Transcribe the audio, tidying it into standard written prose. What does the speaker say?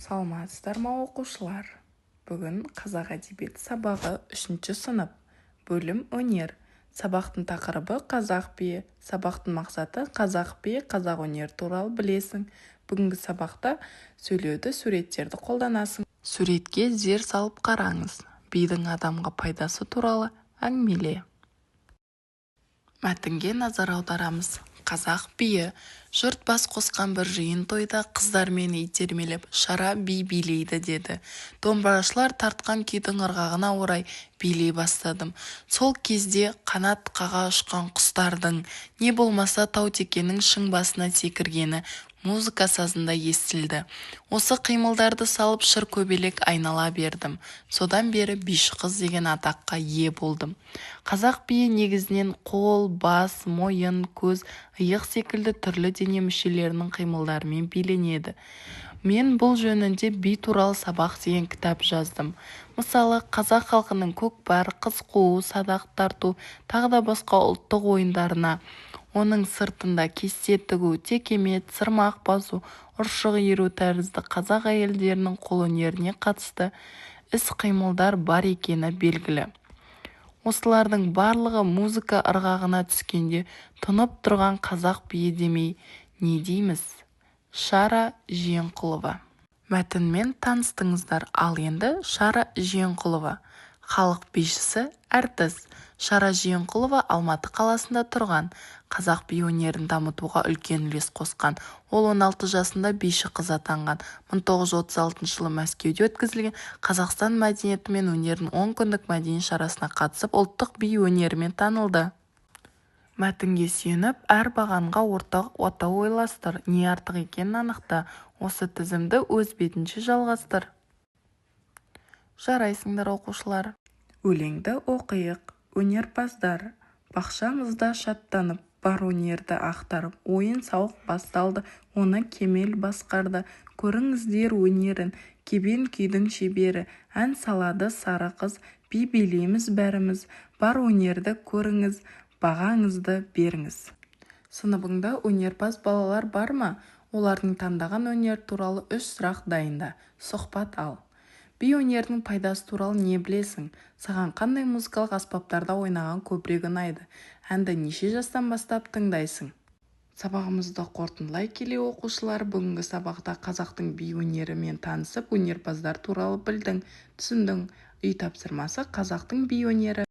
Саламатсыздар ма оқушылар? Бүгін қазақ әдебиеті сабағы 3 сынып. Бөлім өнер. Сабақтың тақырыбы қазақ биі. Сабақтың мақсаты қазақ биі, қазақ өнері туралы білесің. Бүгінгі сабақта сөйлеуді, суреттерді қолданасың. Суретке зер салып қараңыз. Бидің адамға пайдасы туралы әңгімеле. Мәтінге назар аударамыз. Қазақ биі. Жұрт бас қосқан бір жиын тойда қыздармен итермелеп шара би билейді деді. Домбырашылар тартқан күйдің ырғағына орай билей бастадым. Сол кезде қанат қаға ұшқан құстардың, не болмаса таутекенің шың басына секіргені музыка сазында естілді. Осы қимылдарды салып шыр көбелек айнала бердім. Содан бері биші қыз деген атаққа ие болдым. Қазақ биі негізінен қол, бас, мойын, көз, иық секілді түрлі дене мүшелерінің қимылдарымен биленеді. Мен бұл жөнінде би туралы сабақ деген кітап жаздым. Мысалы, қазақ халқының көкпар, қыз қуу, садақ тарту, тағы да басқа ұлттық ойындарына, оның сыртында кесте тігу, текемет, сырмақ басу, ұршық иіру тәрізді қазақ әйелдерінің қолөнеріне қатысты іс-қимылдар бар екені белгілі. Осылардың барлығы музыка ырғағына түскенде тұнып тұрған қазақ биі демей не дейміз? Шара Жиенқұлова. Мәтінмен таныстыңыздар, ал енді Шара Жиенқұлова. Халық бишісі, әртіс. Шара Жиенқұлова Алматы қаласында тұрған. Қазақ би өнерін дамытуға үлкен үлес қосқан. Ол 16 жасында биші қыз атанған. 1936 жылы Мәскеуде өткізілген Қазақстан мәдениеті мен өнерінің 10 күндік мәдени шарасына қатысып, ұлттық би өнерімен танылды. Мәтінге сүйеніп, әр бағанға ортақ атау ойластыр, не артық екенін анықта. Осы тізімді өз бетінше жалғастыр. Жарайсыңдар оқушылар. Өлеңді оқиық. Өнерпаздар. Бақшамызда шаттанып, бар өнерді ақтарып, ойын-сауық басталды, оны кемел басқарды. Көріңіздер өнерін, кебен күйдің шебері, ән салады сары қыз, би билейміз бәріміз. Бар өнерді көріңіз, бағаңызды беріңіз. Сыныбыңда өнерпаз балалар бар ма? Олардың таңдаған өнер туралы 3 сұрақ дайында. Сұхбат ал. Би өнерінің пайдасы туралы не білесің? Саған қандай музыкалық аспаптарда ойнаған көбірек ұнайды? Әнді неше жастан бастап тыңдайсың? Сабағымызды қорытындылай келе оқушылар, бүгінгі сабақта қазақтың би өнерімен танысып, өнерпаздар туралы білдің, түсіндің. Үй тапсырмасы: қазақтың би өнері